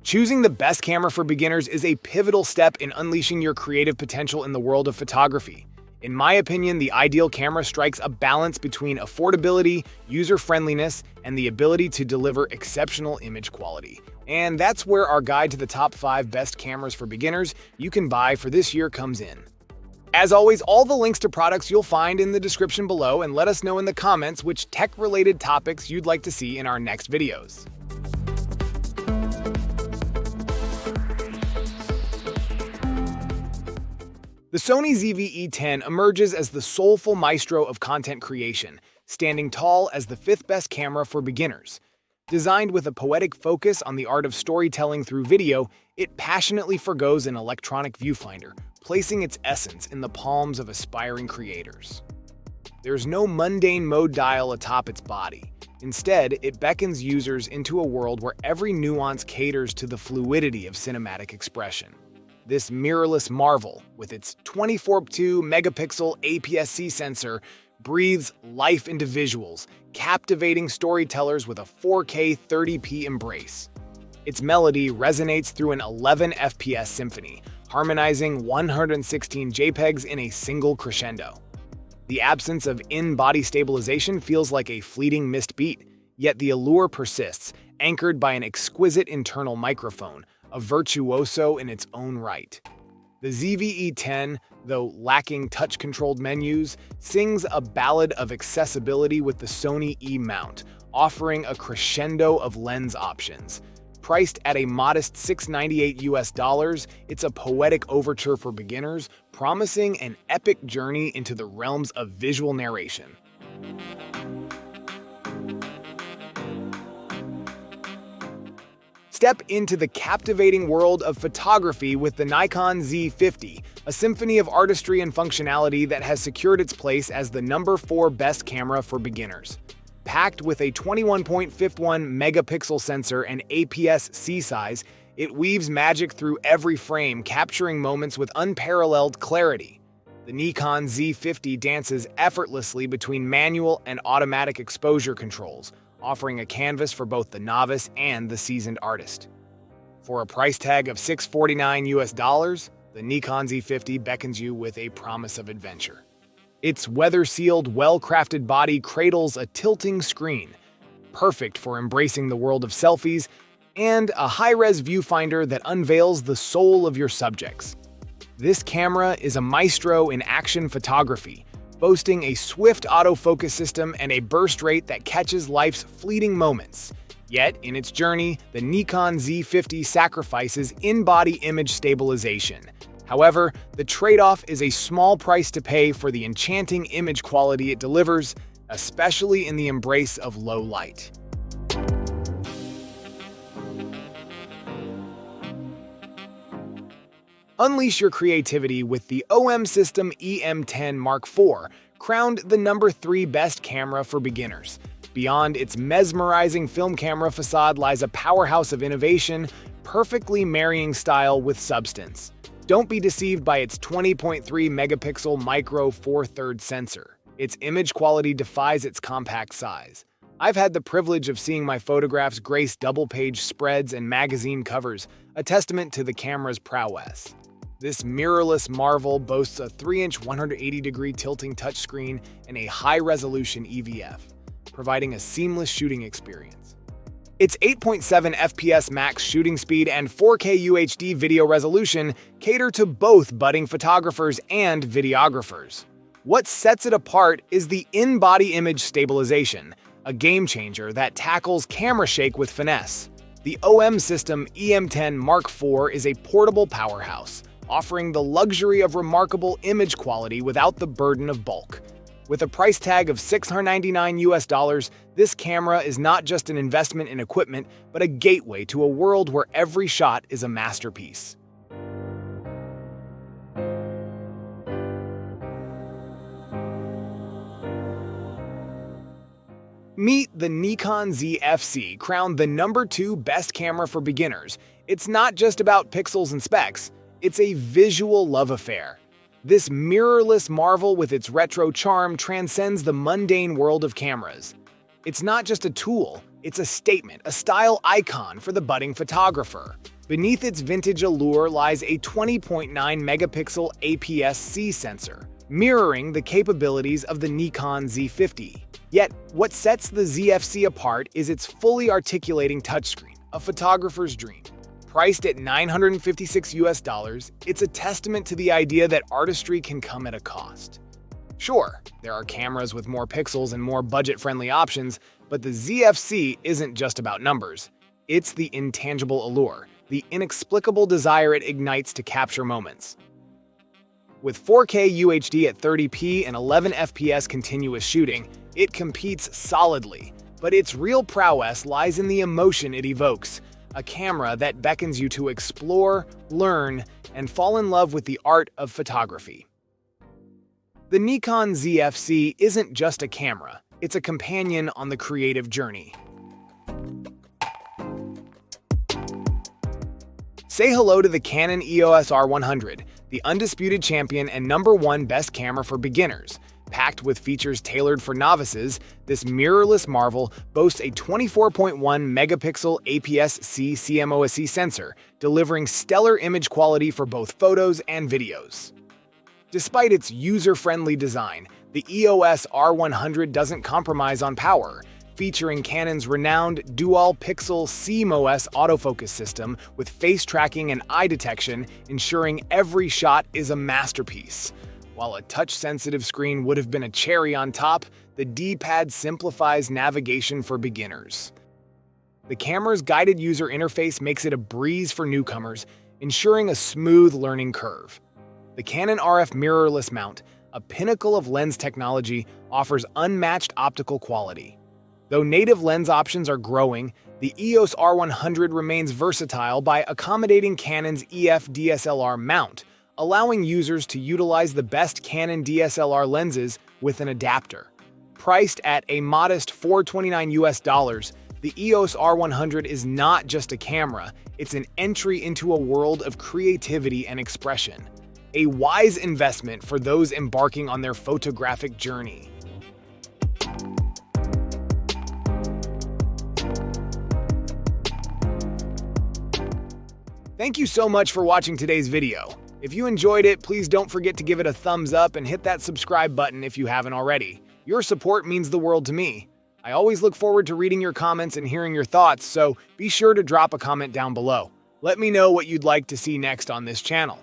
Choosing the best camera for beginners is a pivotal step in unleashing your creative potential in the world of photography. In my opinion, the ideal camera strikes a balance between affordability, user-friendliness, and the ability to deliver exceptional image quality. And that's where our guide to the top 5 best cameras for beginners you can buy for this year comes in. As always, all the links to products you'll find in the description below, and let us know in the comments which tech-related topics you'd like to see in our next videos. The Sony ZV E10 emerges as the soulful maestro of content creation, standing tall as the 5th best camera for beginners. Designed with a poetic focus on the art of storytelling through video, it passionately forgoes an electronic viewfinder, placing its essence in the palms of aspiring creators. There's no mundane mode dial atop its body. Instead, it beckons users into a world where every nuance caters to the fluidity of cinematic expression. This mirrorless marvel, with its 24.2 megapixel APS-C sensor, breathes life into visuals, captivating storytellers with a 4K 30p embrace. Its melody resonates through an 11 FPS symphony, harmonizing 116 JPEGs in a single crescendo. The absence of in-body stabilization feels like a fleeting missed beat, yet the allure persists, anchored by an exquisite internal microphone, a virtuoso in its own right. The ZV E10, though lacking touch-controlled menus, sings a ballad of accessibility with the Sony E mount, offering a crescendo of lens options. Priced at a modest $698, it's a poetic overture for beginners, promising an epic journey into the realms of visual narration. Step into the captivating world of photography with the Nikon Z50, a symphony of artistry and functionality that has secured its place as the number 4 best camera for beginners. Packed with a 21.51 megapixel sensor and APS-C size, it weaves magic through every frame, capturing moments with unparalleled clarity. The Nikon Z50 dances effortlessly between manual and automatic exposure controls, offering a canvas for both the novice and the seasoned artist. For a price tag of $649, the Nikon Z50 beckons you with a promise of adventure. Its weather-sealed, well-crafted body cradles a tilting screen, perfect for embracing the world of selfies, and a high-res viewfinder that unveils the soul of your subjects. This camera is a maestro in action photography, boasting a swift autofocus system and a burst rate that catches life's fleeting moments. Yet, in its journey, the Nikon Z50 sacrifices in-body image stabilization. However, the trade-off is a small price to pay for the enchanting image quality it delivers, especially in the embrace of low light. Unleash your creativity with the System EM10 Mark IV, crowned the number 3 best camera for beginners. Beyond its mesmerizing film camera facade lies a powerhouse of innovation, perfectly marrying style with substance. Don't be deceived by its 20.3 megapixel micro Four Thirds sensor. Its image quality defies its compact size. I've had the privilege of seeing my photographs grace double-page spreads and magazine covers, a testament to the camera's prowess. This mirrorless marvel boasts a 3-inch 180-degree tilting touchscreen and a high-resolution EVF, providing a seamless shooting experience. Its 8.7 FPS max shooting speed and 4K UHD video resolution cater to both budding photographers and videographers. What sets it apart is the in-body image stabilization, a game-changer that tackles camera shake with finesse. The System EM10 Mark IV is a portable powerhouse, offering the luxury of remarkable image quality without the burden of bulk. With a price tag of $699, this camera is not just an investment in equipment, but a gateway to a world where every shot is a masterpiece. Meet the Nikon ZFC, crowned the number 2 best camera for beginners. It's not just about pixels and specs, it's a visual love affair. This mirrorless marvel with its retro charm transcends the mundane world of cameras. It's not just a tool, It's a statement, a style icon for the budding photographer. Beneath its vintage allure lies a 20.9-megapixel APS-C sensor, mirroring the capabilities of the Nikon Z50. Yet, what sets the ZFC apart is its fully articulating touchscreen, a photographer's dream. Priced at $956, it's a testament to the idea that artistry can come at a cost. Sure, there are cameras with more pixels and more budget-friendly options, but the ZFC isn't just about numbers. It's the intangible allure, the inexplicable desire it ignites to capture moments. With 4K UHD at 30p and 11 FPS continuous shooting, it competes solidly, but its real prowess lies in the emotion it evokes, a camera that beckons you to explore, learn, and fall in love with the art of photography. The Nikon ZFC isn't just a camera, it's a companion on the creative journey. Say hello to the Canon EOS R 100, the undisputed champion and #1 best camera for beginners. Packed with features tailored for novices, this mirrorless marvel boasts a 24.1-megapixel APS-C CMOS sensor, delivering stellar image quality for both photos and videos. Despite its user-friendly design, the EOS R 100 doesn't compromise on power, featuring Canon's renowned dual-pixel CMOS autofocus system with face tracking and eye detection, ensuring every shot is a masterpiece. While a touch-sensitive screen would have been a cherry on top, the D-pad simplifies navigation for beginners. The camera's guided user interface makes it a breeze for newcomers, ensuring a smooth learning curve. The Canon RF mirrorless mount, a pinnacle of lens technology, offers unmatched optical quality. Though native lens options are growing, the EOS R 100 remains versatile by accommodating Canon's EF DSLR mount, allowing users to utilize the best Canon DSLR lenses with an adapter. Priced at a modest $429, the EOS R 100 is not just a camera, it's an entry into a world of creativity and expression. A wise investment for those embarking on their photographic journey. Thank you so much for watching today's video. If you enjoyed it, please don't forget to give it a thumbs up and hit that subscribe button if you haven't already. Your support means the world to me. I always look forward to reading your comments and hearing your thoughts, so be sure to drop a comment down below. Let me know what you'd like to see next on this channel.